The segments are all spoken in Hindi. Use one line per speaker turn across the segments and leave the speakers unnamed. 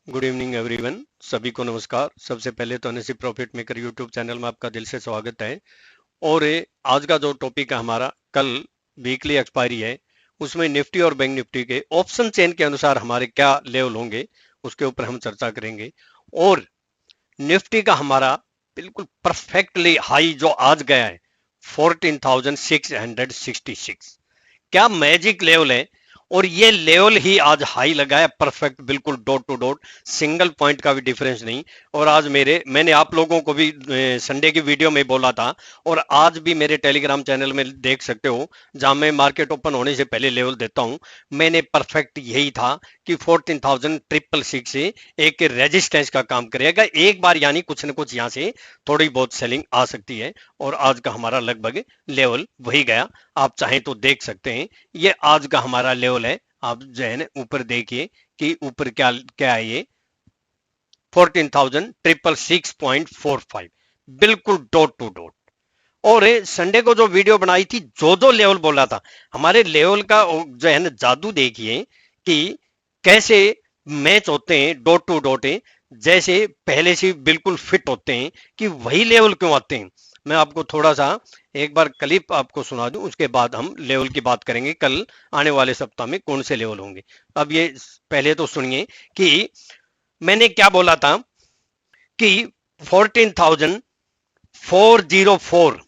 Good evening everyone. सभी को नमस्कार। सबसे पहले तो NSC profit maker YouTube channel में आपका दिल से स्वागत है। और आज का जो टॉपिक है हमारा, कल वीकली एक्सपायरी है, उसमें निफ्टी और बैंक निफ्टी के ऑप्शन चेन के अनुसार हमारे क्या लेवल होंगे उसके ऊपर हम चर्चा करेंगे। और निफ्टी का हमारा बिल्कुल परफेक्टली हाई जो आज गया है 14,666, क्या मैजिक लेवल है। और ये लेवल ही आज हाई लगा है, परफेक्ट, बिल्कुल dot to dot, single point का भी डिफरेंस नहीं। और आज मैंने आप लोगों को भी संडे की वीडियो में बोला था, और आज भी मेरे टेलीग्राम चैनल में देख सकते हो, जहां मैं मार्केट ओपन होने से पहले लेवल देता हूं, मैंने परफेक्ट यही था कि 14,666 से एक रेजिस्टेंस का काम करेगा एक बार, यानी कुछ न कुछ यहां से थोड़ी बहुत सेलिंग आ सकती है। और आज का हमारा लगभग लेवल वही गया, आप चाहें तो देख सकते हैं। ये आज का हमारा लेवल है, आप जो है ना ऊपर देखिए कि ऊपर क्या क्या है, ये 14,666.45, बिल्कुल डॉट टू डॉट। और संडे को जो वीडियो बनाई थी, जो जो लेवल बोला था, हमारे लेवल का जो है ना जादू देखिए कि कैसे मैच होते हैं, डॉट टू डॉट है, जैसे पहले से बिल्कुल फिट होते हैं कि वही लेवल क्यों आते हैं। मैं आपको थोड़ा सा एक बार क्लिप आपको सुना दूं, उसके बाद हम लेवल की बात करेंगे, कल आने वाले सप्ताह में कौन से लेवल होंगे। अब ये पहले तो सुनिए कि मैंने क्या बोला था कि 14,404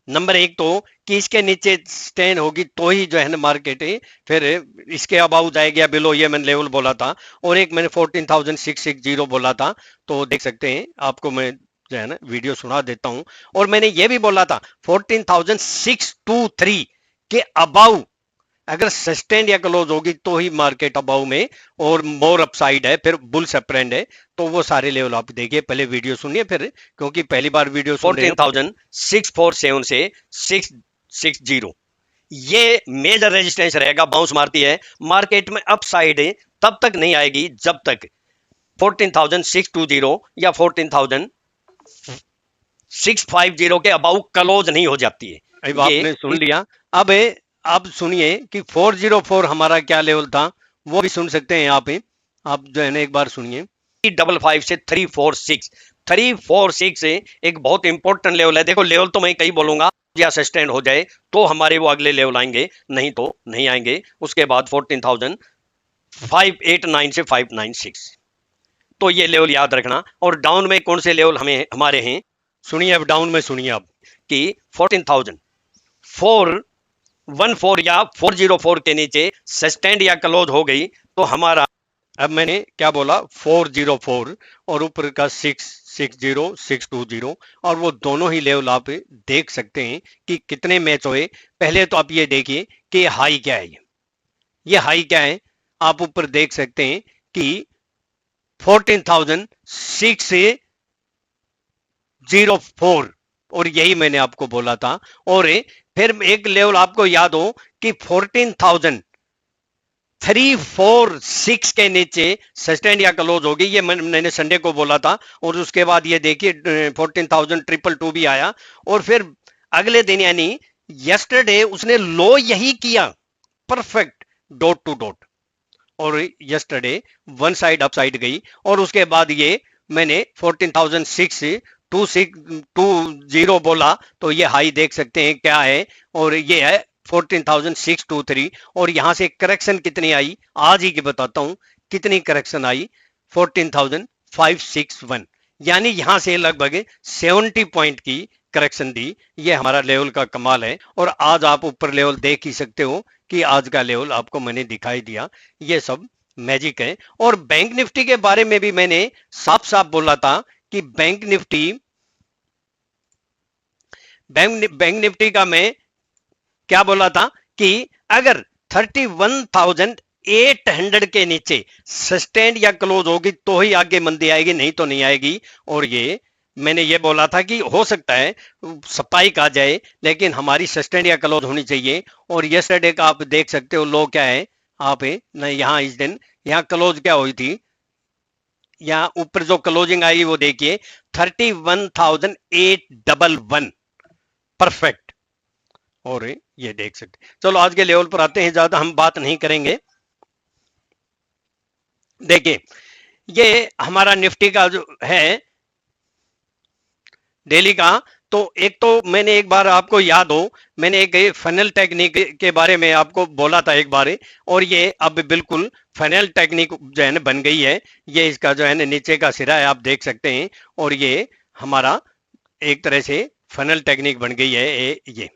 नंबर एक, तो कि इसके नीचे स्टैंड होगी तो ही जो है ना मार्केट है, फिर इसके अबाउ जाएगा बिलो, ये मैंने लेवल बोला था। और एक मैंने 14,660 बोला था, तो देख सकते हैं, आपको मैं जो है ना वीडियो सुना देता हूं। और मैंने ये भी बोला था 14,623 के अबाउ अगर सस्टेन या क्लोज होगी तो ही मार्केट अबाउ में और मोर अपसाइड है, फिर बुल्स अप्रैंड है। तो वो सारे लेवल आप देखिए, पहले वीडियो सुनिए, फिर क्योंकि पहली बार वीडियो सुन रहे हो। 14,647 से 660, ये मेजर रेजिस्टेंस रहेगा, बाउंस मारती है मार्केट में अपसाइड है, तब तक नहीं आएगी जब तक 14,620 या 14,650 के अबाउ क्लोज नहीं हो जाती है। अब आपने सुन लिया। अब आप सुनिए कि 404 हमारा क्या लेवल था, वो भी सुन सकते हैं यहाँ पे, आप जो है ना एक बार सुनिए। 355 से 346 से एक बहुत इंपॉर्टेंट लेवल है। देखो लेवल तो मैं कहीं बोलूंगा, या सस्टेन हो जाए तो हमारे वो अगले लेवल आएंगे, नहीं तो नहीं आएंगे। उसके बाद 14,589 से 596, तो ये लेवल याद रखना। और डाउन में कौन से लेवल हमें हमारे हैं, सुनिए अब डाउन में सुनिए आप कि 14,414 या 404 के नीचे सस्टेंड या क्लोज हो गई तो हमारा, अब मैंने क्या बोला, 404 और ऊपर का 660 620, और वो दोनों ही लेवल आप देख सकते हैं कि कितने मैच हुए। पहले तो आप ये देखिए कि हाई क्या है, ये हाई क्या है, आप ऊपर देख सकते हैं कि 14,604, और यही मैंने आपको बोला था। और फिर एक लेवल आपको याद हो कि 14,346 के नीचे सस्टेन या क्लोज होगी, ये मैंने संडे को बोला था। और उसके बाद ये देखिए 14,222 भी आया, और फिर अगले दिन यानी यस्टरडे उसने लो यही किया, परफेक्ट डॉट टू डॉट। और yesterday one side up side गई, और उसके बाद ये मैंने 14,620 बोला, तो ये हाई देख सकते हैं क्या है, और ये है 14,623। और यहां से करेक्शन कितनी आई, आज ही की बताता हूं कितनी करेक्शन आई, 14,561, यानी यहां से लगभग 70 पॉइंट की करेक्शन दी। ये हमारा लेवल का कमाल है। और आज आप ऊपर लेवल देख ही सकते हो कि आज का लेवल आपको मैंने दिखाई दिया, ये सब मैजिक है। और बैंक निफ्टी के बारे में भी मैंने साफ साफ बोला था कि बैंक निफ्टी का मैं क्या बोला था कि अगर 31,800 के नीचे सस्टेन या क्लोज होगी तो ही आगे मंदी आएगी, नहीं तो नहीं आएगी। और ये मैंने ये बोला था कि हो सकता है स्पाइक आ जाए, लेकिन हमारी सस्टेन या क्लोज होनी चाहिए। और यस्टरडे का आप देख सकते हो लो क्या है, आप यहाँ इस दिन यहाँ क्लोज क्या हुई थी, यहाँ ऊपर जो क्लोजिंग आई वो देखिए 31,811, परफेक्ट। और ये देख सकते, चलो आज के लेवल पर आते हैं, ज्यादा हम बात नहीं करेंगे। देखिए ये हमारा निफ्टी का जो है डेली का, तो एक तो मैंने एक बार आपको याद हो, मैंने एक फनल टेक्निक के बारे में आपको बोला था एक बार, और ये अब बिल्कुल फनल टेक्निक जो है ना बन गई है। ये इसका जो है ना नीचे का सिरा है, आप देख सकते हैं, और ये हमारा एक तरह से फनल टेक्निक बन गई है ये।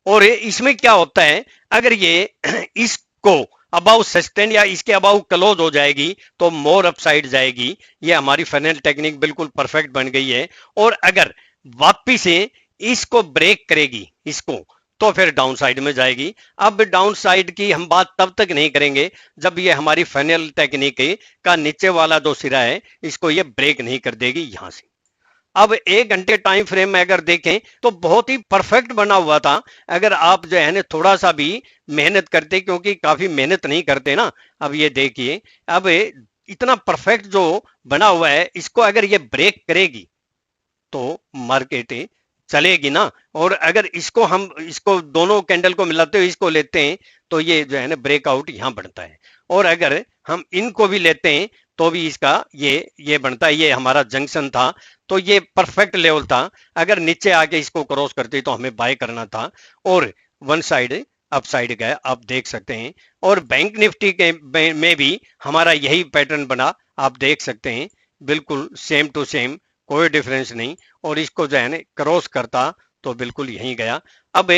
और इसमें क्या होता है, अगर ये इसको अबाउ सस्टेन या इसके अबाउ क्लोज हो जाएगी तो मोर अपसाइड जाएगी। ये हमारी फनल टेक्निक बिल्कुल परफेक्ट बन गई है। और अगर वापिस से इसको ब्रेक करेगी इसको, तो फिर डाउन साइड में जाएगी। अब डाउन साइड की हम बात तब तक नहीं करेंगे जब ये हमारी फनल टेक्निक का नीचे वाला जो सिरा है इसको ये ब्रेक नहीं कर देगी यहां से। अब 1 घंटे टाइम फ्रेम में अगर देखें तो बहुत ही परफेक्ट बना हुआ था। अगर आप जो है ना थोड़ा सा भी मेहनत करते, क्योंकि काफी मेहनत नहीं करते ना। अब ये देखिए, अब इतना परफेक्ट जो बना हुआ है, इसको अगर ये ब्रेक करेगी तो मार्केट चलेगी ना। और अगर इसको दोनों कैंडल को मिलाते हुए इसको लेते हैं तो ये जो है ना ब्रेकआउट यहां बनता है। और अगर हम इनको भी लेते हैं तो भी इसका ये बनता है। ये हमारा जंक्शन था, तो ये परफेक्ट लेवल था। अगर नीचे आके इसको क्रॉस करते तो हमें बाय करना था, और वन साइड अप साइड गए, आप देख सकते हैं। और बैंक निफ्टी के में भी हमारा यही पैटर्न बना, आप देख सकते हैं, बिल्कुल सेम टू सेम, कोई डिफरेंस नहीं। और इसको जो है ना क्रॉस करता तो बिल्कुल यहीं गया। अब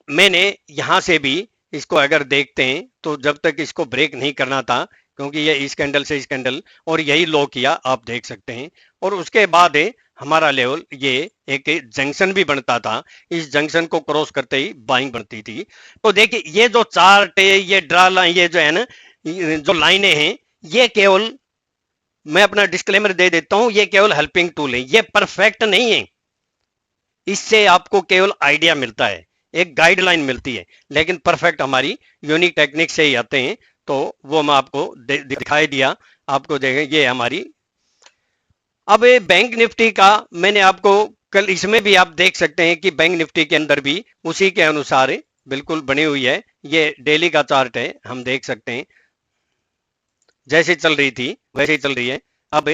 मैंने यहां से भी इसको अगर देखते हैं तो जब तक इसको ब्रेक नहीं करना था, क्योंकि ये इस कैंडल से इस कैंडल और यही लो किया, आप देख सकते हैं। और उसके बाद हमारा लेवल ये एक जंक्शन भी बनता था, इस जंक्शन को क्रॉस करते ही बाइंग बनती थी। तो देखिए ये जो चार्ट है, ये ड्रा लाइन, ये जो है ना जो लाइनें हैं, ये केवल, मैं अपना डिस्क्लेमर दे देता हूं, ये केवल हेल्पिंग टूल है, ये परफेक्ट नहीं है। इससे आपको केवल आइडिया मिलता है, एक गाइडलाइन मिलती है, लेकिन परफेक्ट हमारी यूनिक टेक्निक से ही आते हैं। तो वो मैं आपको दिखाई दिया, आपको देखें ये हमारी। अब ये बैंक निफ्टी का मैंने आपको कल, इसमें भी आप देख सकते हैं कि बैंक निफ्टी के अंदर भी उसी के अनुसार बिल्कुल बनी हुई है। ये डेली का चार्ट है, हम देख सकते हैं जैसे चल रही थी वैसे ही चल रही है। अब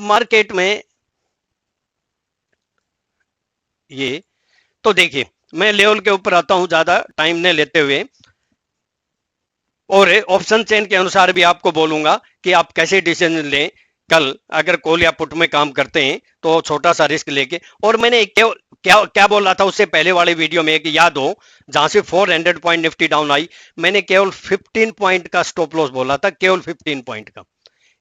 मार्केट में ये, तो देखिए मैं लेवल के ऊपर आता हूं ज्यादा टाइम न लेते हुए, और ऑप्शन चेन के अनुसार भी आपको बोलूंगा कि आप कैसे डिसीजन लें। कल अगर कॉल या पुट में काम करते हैं तो छोटा सा रिस्क लेके, और मैंने क्या क्या क्या बोला था उससे पहले वाले वीडियो में, कि याद हो, जहां से 400 पॉइंट निफ्टी डाउन आई, मैंने केवल 15 पॉइंट का स्टॉप लॉस बोला था, केवल 15 पॉइंट का।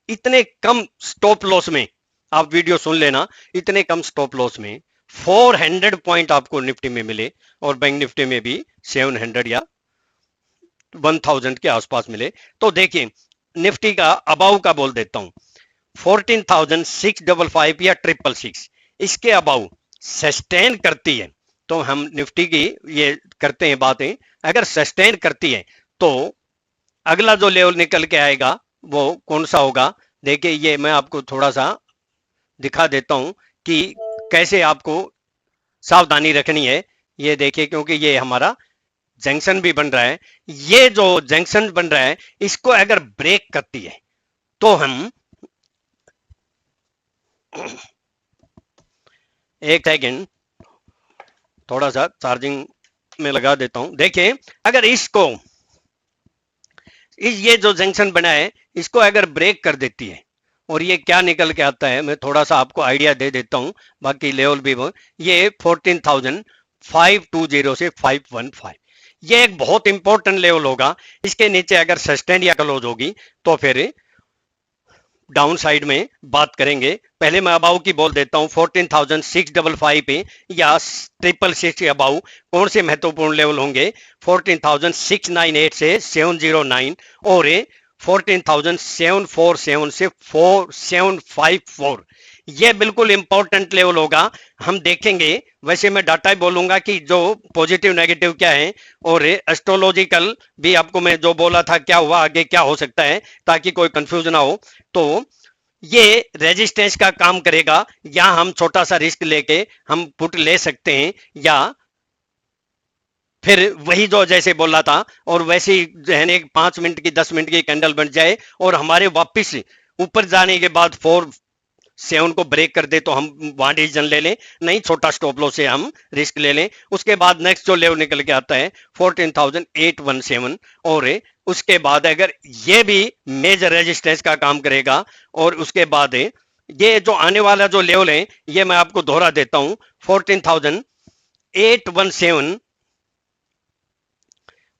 इतने कम स्टॉप लॉस में, आप वीडियो सुन लेना, इतने कम स्टॉप लॉस में 400 पॉइंट आपको निफ्टी में मिले, और बैंक निफ्टी में भी 700 या 1000 के आसपास मिले। तो देखिए निफ्टी का अबाउ का बोल देता हूं, 14,655 या 666, इसके अबाउ सस्टेन करती है तो हम निफ्टी की ये करते हैं बातें। अगर सस्टेन करती है तो अगला जो लेवल निकल के आएगा वो कौन सा होगा। देखिए ये मैं आपको थोड़ा सा दिखा देता हूं कि कैसे आपको सावधानी रखनी है। ये देखिए, क्योंकि ये हमारा जंक्शन भी बन रहा है, ये जो जंक्शन बन रहा है इसको अगर ब्रेक करती है तो हम, एक सेकेंड थोड़ा सा चार्जिंग में लगा देता हूं। देखिए अगर इसको, ये जो जंक्शन बना है इसको अगर ब्रेक कर देती है, और ये क्या निकल के आता है, मैं थोड़ा सा आपको आइडिया दे देता हूं, बाकी लेवल भी वो, ये 14,520 से 515, ये एक बहुत इंपॉर्टेंट लेवल होगा। इसके नीचे अगर सस्टेन या क्लोज होगी तो फिर डाउन साइड में बात करेंगे। पहले मैं अबाउ की बोल देता हूं, 14,655 पे या 666 के अबाउ कौन से महत्वपूर्ण लेवल होंगे, 14,698 से 709, और 14,747 से 4754, ये बिल्कुल इंपॉर्टेंट लेवल होगा, हम देखेंगे। वैसे मैं डाटा ही बोलूंगा कि जो पॉजिटिव नेगेटिव क्या है, और एस्ट्रोलॉजिकल भी आपको मैं जो बोला था क्या हुआ आगे क्या हो सकता है, ताकि कोई कंफ्यूजन ना हो। तो ये रेजिस्टेंस का काम करेगा, या हम छोटा सा रिस्क लेके हम पुट ले सकते हैं, या फिर वही जो जैसे बोला था और वैसे ही जो है ना 5 मिनट की 10 मिनट की कैंडल बन जाए और हमारे वापिस ऊपर जाने के बाद 4-7 को ब्रेक कर दे तो हम वहां डिसीजन ले लें, नहीं छोटा स्टॉप लॉस से हम रिस्क ले लें। उसके बाद नेक्स्ट जो लेवल निकल के आता है 14,817 और उसके बाद अगर ये भी मेजर रेजिस्टेंस का काम करेगा और उसके बाद ये जो आने वाला जो लेवल है ये मैं आपको दोहरा देता हूं 14,817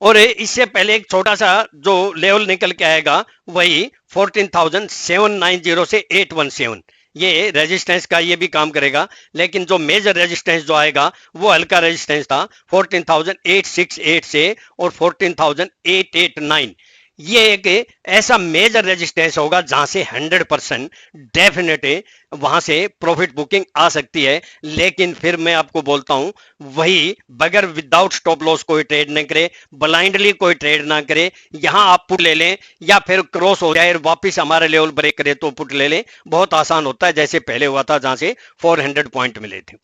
और इससे पहले एक छोटा सा जो लेवल निकल के आएगा वही 14,790 से 817 ये रेजिस्टेंस का ये भी काम करेगा। लेकिन जो मेजर रेजिस्टेंस जो आएगा वो हल्का रेजिस्टेंस था 14,868 से और 14,889 ये एक ऐसा मेजर रेजिस्टेंस होगा जहां से 100% डेफिनेट वहां से प्रॉफिट बुकिंग आ सकती है। लेकिन फिर मैं आपको बोलता हूं वही बगैर विदाउट स्टॉप लॉस कोई ट्रेड न करे, ब्लाइंडली कोई ट्रेड ना करे। यहां आप पुट ले लें या फिर क्रॉस हो जाए वापिस हमारे लेवल ब्रेक करे तो पुट ले लें, बहुत आसान होता है जैसे पहले हुआ था जहां से 400 पॉइंट मिले थे।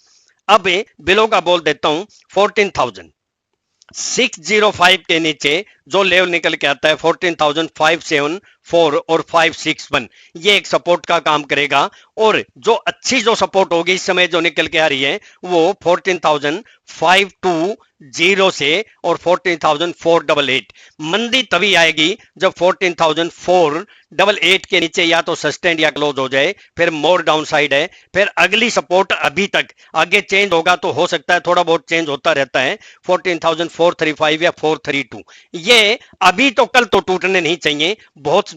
अब बिलो का बोल देता हूं 14,605 के नीचे जो लेवल निकल के आता है 14,574 और 561 ये एक सपोर्ट का काम करेगा। और जो अच्छी जो सपोर्ट होगी इस समय जो निकल के आ रही है वो 14,520 से और 14,488 मंदी तभी आएगी जब 14,488 के नीचे या तो सस्टेन या क्लोज हो जाए, फिर मोर डाउन साइड है। फिर अगली सपोर्ट अभी तक आगे चेंज होगा तो हो सकता है थोड़ा बहुत चेंज होता रहता है 14,435 या 432 ये अभी तो कल तो टूटने नहीं चाहिए, बहुत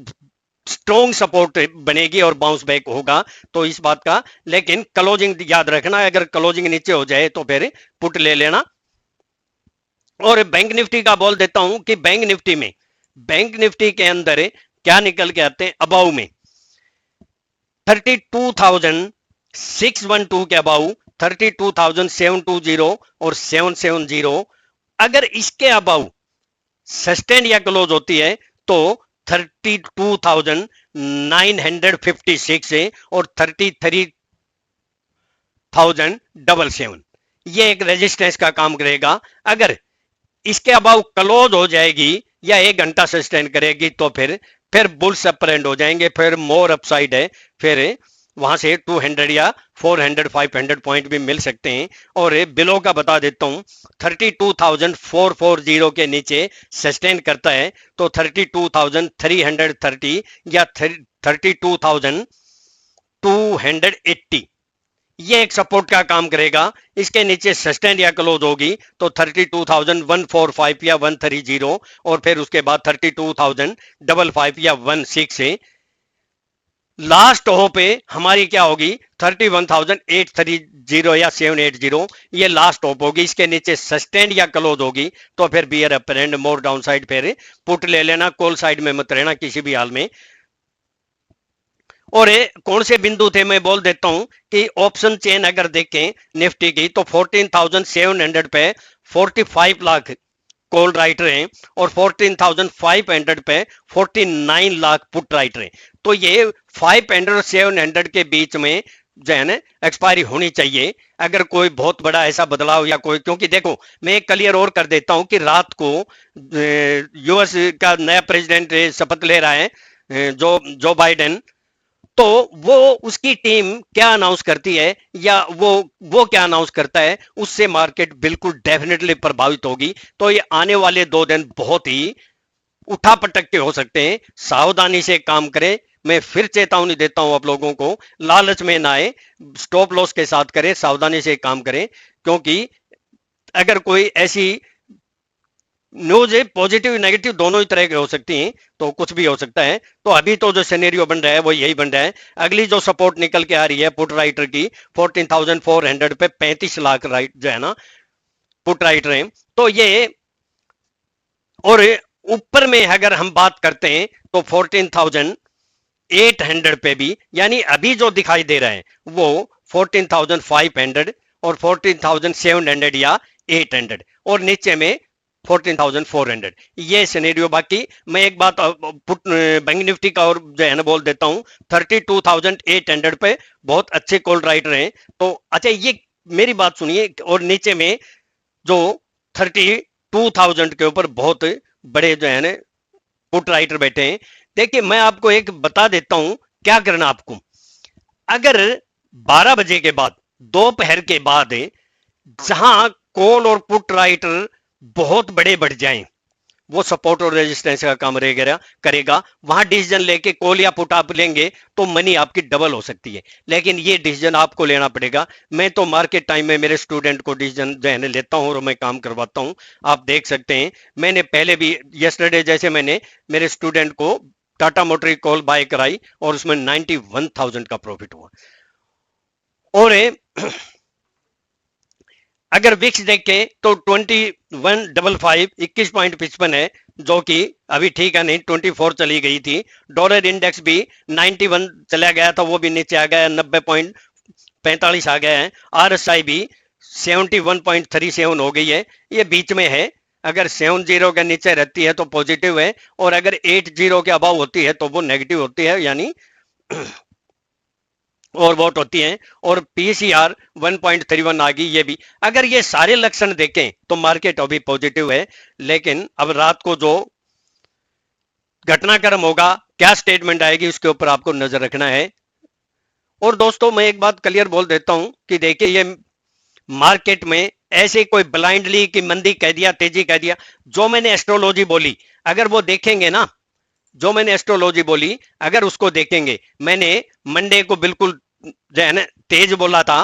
स्ट्रॉन्ग सपोर्ट बनेगी और बाउंस बैक होगा तो इस बात का। लेकिन क्लोजिंग याद रखना, अगर क्लोजिंग नीचे हो जाए तो फिर पुट ले लेना। और बैंक निफ्टी का बोल देता हूं कि बैंक निफ्टी के अंदर क्या निकल के आते हैं अबाउ में 32,612 के अबाउ 32,720 और 770 अगर इसके अबाउ सस्टेन या क्लोज होती है तो 32,956 है और 33,077 ये एक रेजिस्टेंस का काम करेगा। अगर इसके अबाउ क्लोज हो जाएगी या 1 घंटा सस्टेन करेगी तो फिर बुल्स अपर एंड हो जाएंगे, फिर मोर अपसाइड है, फिर वहां से 200 या 400 500 पॉइंट भी मिल सकते हैं। और बिलो का बता देता हूं 32,440 के नीचे सस्टेन करता है तो 32,330 या 32,280 ये एक सपोर्ट का काम करेगा। इसके नीचे सस्टेन या क्लोज होगी तो 32,145 या 130 और फिर उसके बाद 32,055 या 16 लास्ट हो पे हमारी क्या होगी 31,830 या 780 ये लास्ट होप होगी। इसके नीचे सस्टेन या क्लोज होगी तो फिर bear upper end more down side फिर पुट ले लेना, कॉल साइड में मत रहना किसी भी हाल में। और कौन से बिंदु थे मैं बोल देता हूं कि ऑप्शन चेन अगर देखें निफ्टी की तो 14,700 पे 45 लाख कॉल राइटर हैं और 14,500 पे 49 लाख पुट राइटर हैं। तो ये 500 और 700 के बीच में जो है ना एक्सपायरी होनी चाहिए अगर कोई बहुत बड़ा ऐसा बदलाव या कोई, क्योंकि देखो मैं क्लियर और कर देता हूं कि रात को यूएस का नया प्रेसिडेंट शपथ ले रहा है जो बाइडेन, तो वो उसकी टीम क्या अनाउंस करती है या वो क्या अनाउंस करता है उससे मार्केट बिल्कुल डेफिनेटली प्रभावित होगी। तो ये आने वाले 2 दिन बहुत ही उठापटक के हो सकते हैं, सावधानी से काम करें। मैं फिर चेतावनी देता हूं आप लोगों को, लालच में ना आए, स्टॉप लॉस के साथ करें, सावधानी से काम करें। क्योंकि अगर कोई ऐसी न्यूज पॉजिटिव नेगेटिव दोनों ही तरह के हो सकती हैं तो कुछ भी हो सकता है। तो अभी तो जो सिनेरियो बन रहा है वो यही बन रहा है। अगली जो सपोर्ट निकल के आ रही है पुट राइटर की 14,400 पे 35 लाख राइट जो है ना पुट राइटर है। तो ये और ऊपर में अगर हम बात करते हैं तो 14,800 पे भी, यानी अभी जो दिखाई दे रहा है वो 14,500 और 14,700 या 800 और नीचे में 14,400 ये सिनेरियो। बाकी मैं एक बात बैंक निफ्टी का और जो है ना बोल देता हूं 32,800 पे बहुत अच्छे कॉल राइटर हैं। तो अच्छा ये मेरी बात सुनिए, और नीचे में जो 2000 के ऊपर बहुत बड़े जो है ना पुट राइटर बैठे हैं। देखिए मैं आपको एक बता देता हूं क्या करना आपको। अगर 12 बजे के बाद, दोपहर के बाद जहां कॉल और पुट राइटर बहुत बड़े बढ़ जाएं, वो सपोर्ट और रेजिस्टेंस का काम करेगा। वहां डिसीजन लेके कॉल या पुट आप लेंगे तो मनी आपकी डबल हो सकती है, लेकिन ये डिसीजन आपको लेना पड़ेगा। मैं तो मार्केट टाइम में मेरे स्टूडेंट को डिसीजन जो है लेता हूं और मैं काम करवाता हूं। आप देख सकते हैं मैंने पहले भी यस्टरडे जैसे मैंने मेरे स्टूडेंट को टाटा मोटर की कॉल बाय कराई और उसमें 91,000 का प्रॉफिट हुआ। और अगर विक्स देखें तो 2155 21.55 है, जो कि अभी ठीक है नहीं, 24 चली गई थी। डॉलर इंडेक्स भी 91 चला गया था, वो भी नीचे आ गया, 90.45 आ गया है। आरएसआई भी 71.37 हो गई है, ये बीच में है। अगर 70 के नीचे रहती है तो पॉजिटिव है, और अगर 80 के अभाव होती है तो वो नेगेटिव होती है, यानी और वोट होती हैं। और पीसीआर 1.31 आ गई, ये भी। अगर ये सारे लक्षण देखें तो मार्केट अभी पॉजिटिव है, लेकिन अब रात को जो घटनाक्रम होगा, क्या स्टेटमेंट आएगी, उसके ऊपर आपको नजर रखना है। और दोस्तों मैं एक बात क्लियर बोल देता हूं कि देखिए ये मार्केट में ऐसे कोई ब्लाइंडली कि मंदी कह दिया, तेजी कह दिया, जो मैंने एस्ट्रोलॉजी बोली अगर वो देखेंगे ना, जो मैंने एस्ट्रोलॉजी बोली अगर उसको देखेंगे, मैंने मंडे को बिल्कुल जो है ना तेज बोला था,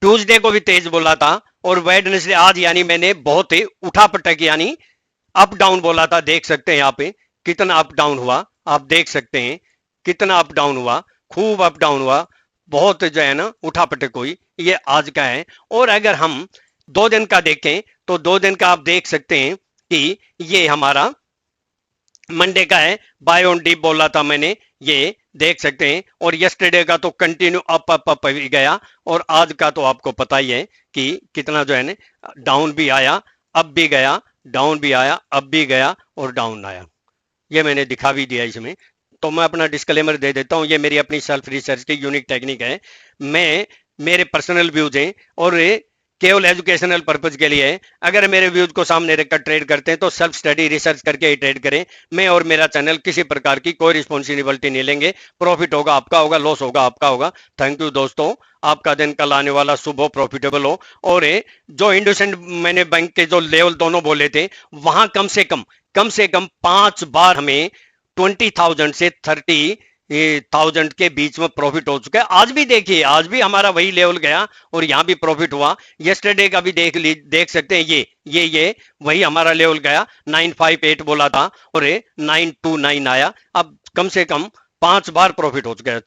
ट्यूसडे को भी तेज बोला था, और वेडनेसडे आज यानी मैंने बहुत ही उठा पटक यानी अप डाउन बोला था। देख सकते हैं यहाँ पे कितना अप डाउन हुआ, आप देख सकते हैं कितना अप डाउन हुआ, खूब अप डाउन हुआ, बहुत जो है ना उठा पटक हुई। ये आज का है। और अगर हम 2 दिन का देखें तो 2 दिन का आप देख सकते हैं कि ये हमारा मंडे का है, बाय ऑन डीप बोला था मैंने, ये देख सकते हैं। और यस्टरडे का तो कंटिन्यू अप अप अप ही गया, और आज का तो आपको पता ही है कि कितना जो है ना डाउन भी आया, अब भी गया, डाउन भी आया, अब भी गया, और डाउन आया। ये मैंने दिखा भी दिया इसमें। तो मैं अपना डिस्क्लेमर दे देता हूं, ये मेरी अपनी सेल्फ रिसर्च की यूनिक टेक्निक है। मैं मेरे पर्सनल व्यूज हैं और केवल एजुकेशनल पर्पज के लिए है। अगर मेरे व्यूज को सामने रखकर ट्रेड करते हैं तो सेल्फ स्टडी रिसर्च करके ही ट्रेड करें। मैं और मेरा चैनल किसी प्रकार की कोई रिस्पॉन्सिबिलिटी नहीं लेंगे। प्रॉफिट होगा आपका होगा, लॉस होगा आपका होगा। थैंक यू दोस्तों, आपका दिन कल आने वाला शुभ हो, प्रॉफिटेबल हो। और जो इंडसइंड मैंने बैंक के जो लेवल दोनों बोले थे, वहां कम से कम 5 बार हमें 20,000 से 30,000 के बीच में प्रॉफिट हो चुका है। आज भी देखिए, आज भी हमारा वही लेवल गया और यहां भी प्रॉफिट हुआ। यस्टरडे का भी देख सकते हैं, ये वही हमारा लेवल गया, 958 बोला था और 929 आया। अब कम से कम 5 बार प्रॉफिट हो चुका है।